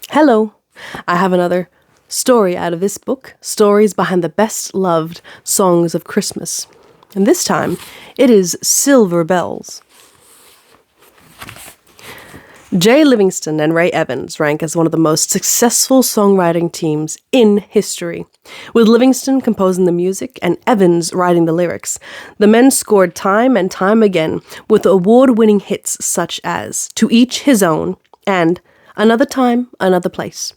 Hello, I have another story out of this book, Stories Behind the Best Loved Songs of Christmas. And this time, it is Silver Bells. Jay Livingston and Ray Evans rank as one of the most successful songwriting teams in history. With Livingston composing the music and Evans writing the lyrics, the men scored time and time again with award-winning hits such as To Each His Own and Another Time, Another Place.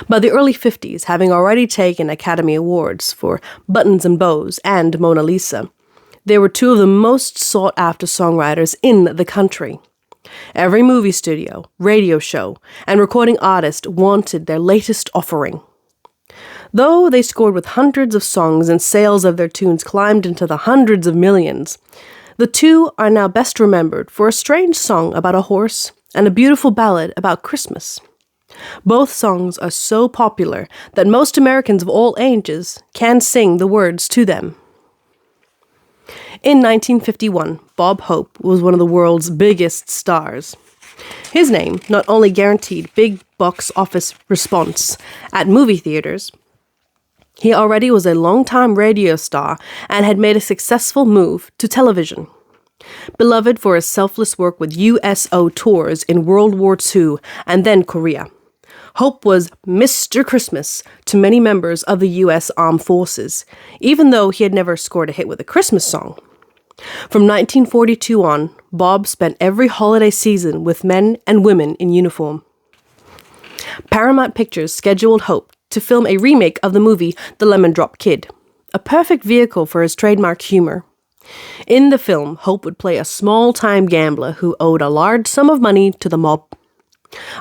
By the early 50s, having already taken Academy Awards for Buttons and Bows and Mona Lisa, they were two of the most sought-after songwriters in the country. Every movie studio, radio show, and recording artist wanted their latest offering. Though they scored with hundreds of songs and sales of their tunes climbed into the hundreds of millions, the two are now best remembered for a strange song about a horse and a beautiful ballad about Christmas. Both songs are so popular that most Americans of all ages can sing the words to them. In 1951, Bob Hope was one of the world's biggest stars. His name not only guaranteed big box office response at movie theaters, he already was a long-time radio star and had made a successful move to television. Beloved for his selfless work with USO tours in World War II and then Korea, Hope was Mr. Christmas to many members of the U.S. Armed Forces, even though he had never scored a hit with a Christmas song. From 1942 on, Bob spent every holiday season with men and women in uniform. Paramount Pictures scheduled Hope to film a remake of the movie The Lemon Drop Kid, a perfect vehicle for his trademark humor. In the film, Hope would play a small-time gambler who owed a large sum of money to the mob.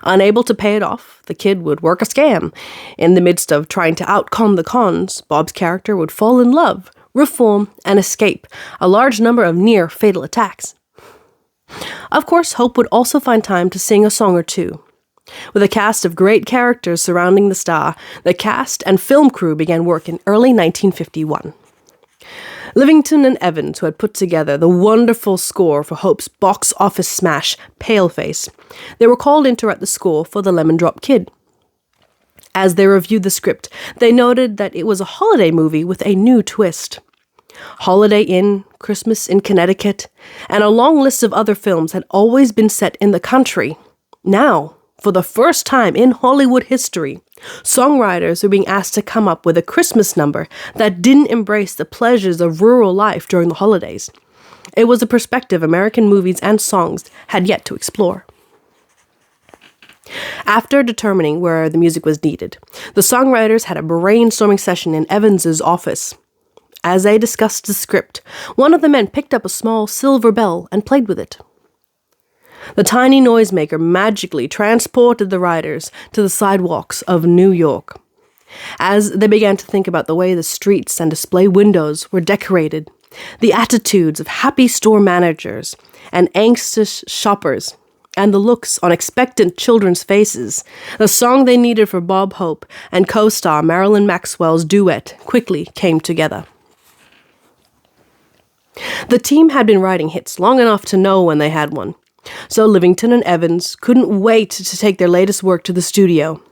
Unable to pay it off, the kid would work a scam. In the midst of trying to outcon the cons, Bob's character would fall in love, reform, and escape a large number of near-fatal attacks. Of course, Hope would also find time to sing a song or two. With a cast of great characters surrounding the star, the cast and film crew began work in early 1951. Livingston and Evans, who had put together the wonderful score for Hope's box office smash, Paleface, they were called in to write the score for The Lemon Drop Kid. As they reviewed the script, they noted that it was a holiday movie with a new twist. Holiday Inn, Christmas in Connecticut, and a long list of other films had always been set in the country. Now, for the first time in Hollywood history, songwriters were being asked to come up with a Christmas number that didn't embrace the pleasures of rural life during the holidays. It was a perspective American movies and songs had yet to explore. After determining where the music was needed, the songwriters had a brainstorming session in Evans's office. As they discussed the script, one of the men picked up a small silver bell and played with it. The tiny noisemaker magically transported the writers to the sidewalks of New York. As they began to think about the way the streets and display windows were decorated, the attitudes of happy store managers and anxious shoppers, and the looks on expectant children's faces, the song they needed for Bob Hope and co-star Marilyn Maxwell's duet quickly came together. The team had been writing hits long enough to know when they had one, so Livingston and Evans couldn't wait to take their latest work to the studio.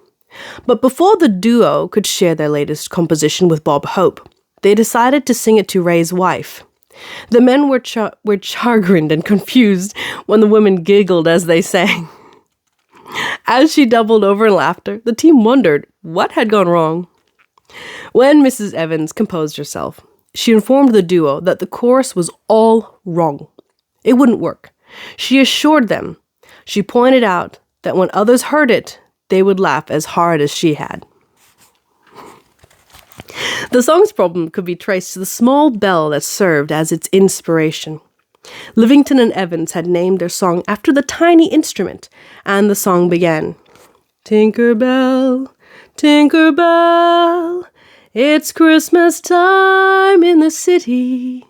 But before the duo could share their latest composition with Bob Hope, they decided to sing it to Ray's wife. The men were chagrined and confused when the women giggled as they sang. As she doubled over in laughter, the team wondered what had gone wrong. When Mrs. Evans composed herself, she informed the duo that the chorus was all wrong. It wouldn't work. She assured them. She pointed out that when others heard it, they would laugh as hard as she had. The song's problem could be traced to the small bell that served as its inspiration. Livingston and Evans had named their song after the tiny instrument, and the song began, "Tinker bell, tinker bell, it's Christmas time in the city."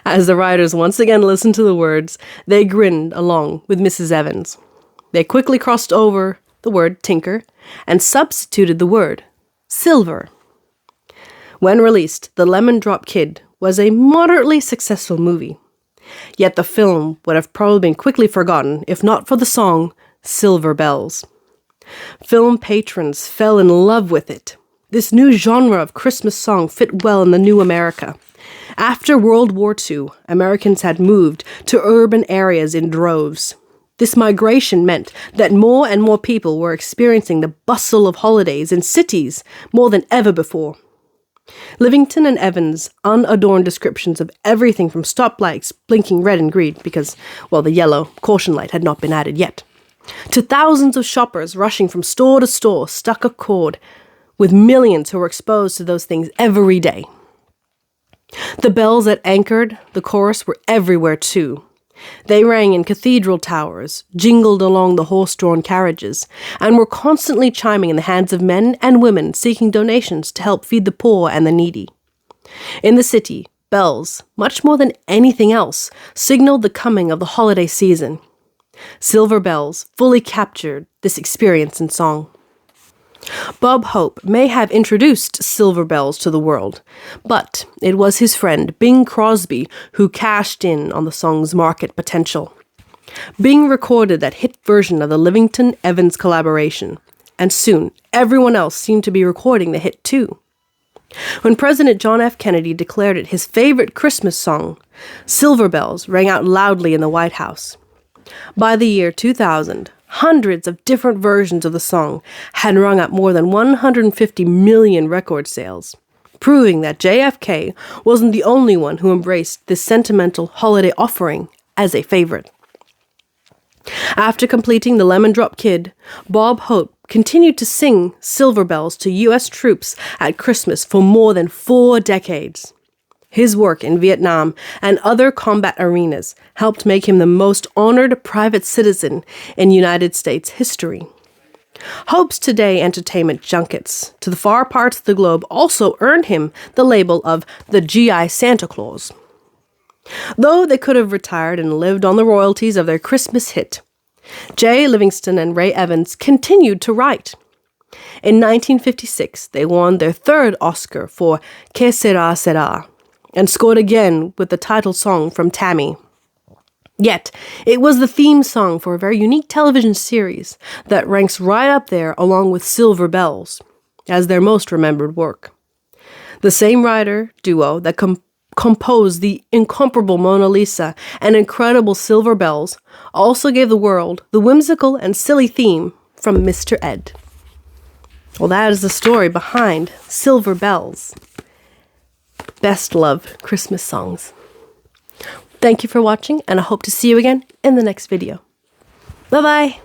As the writers once again listened to the words, they grinned along with Mrs. Evans. They quickly crossed over the word tinker and substituted the word silver. When released, The Lemon Drop Kid was a moderately successful movie. Yet the film would have probably been quickly forgotten if not for the song Silver Bells. Film patrons fell in love with it. This new genre of Christmas song fit well in the new America. After World War II, Americans had moved to urban areas in droves. This migration meant that more and more people were experiencing the bustle of holidays in cities more than ever before. Livingston and Evans' unadorned descriptions of everything from stoplights blinking red and green because, well, the yellow caution light had not been added yet, to thousands of shoppers rushing from store to store struck a chord with millions who were exposed to those things every day. The bells that anchored the chorus were everywhere too. They rang in cathedral towers, jingled along the horse-drawn carriages, and were constantly chiming in the hands of men and women seeking donations to help feed the poor and the needy. In the city, bells, much more than anything else, signaled the coming of the holiday season. Silver Bells fully captured this experience in song. Bob Hope may have introduced Silver Bells to the world, but it was his friend Bing Crosby who cashed in on the song's market potential. Bing recorded that hit version of the Livingston-Evans collaboration, and soon everyone else seemed to be recording the hit too. When President John F. Kennedy declared it his favorite Christmas song, Silver Bells rang out loudly in the White House. By the year 2000, hundreds of different versions of the song had rung up more than 150 million record sales, proving that JFK wasn't the only one who embraced this sentimental holiday offering as a favorite. After completing The Lemon Drop Kid, Bob Hope continued to sing Silver Bells to U.S. troops at Christmas for more than 4 decades. His work in Vietnam and other combat arenas helped make him the most honored private citizen in United States history. Hope's Today entertainment junkets to the far parts of the globe also earned him the label of the GI Santa Claus. Though they could have retired and lived on the royalties of their Christmas hit, Jay Livingston and Ray Evans continued to write. In 1956, they won their 3rd Oscar for Que Sera Sera, and scored again with the title song from Tammy. Yet, it was the theme song for a very unique television series that ranks right up there along with Silver Bells as their most remembered work. The same writer duo that composed the incomparable Mona Lisa and incredible Silver Bells also gave the world the whimsical and silly theme from Mr. Ed. Well, that is the story behind Silver Bells. Best loved Christmas songs. Thank you for watching, and I hope to see you again in the next video. Bye-bye!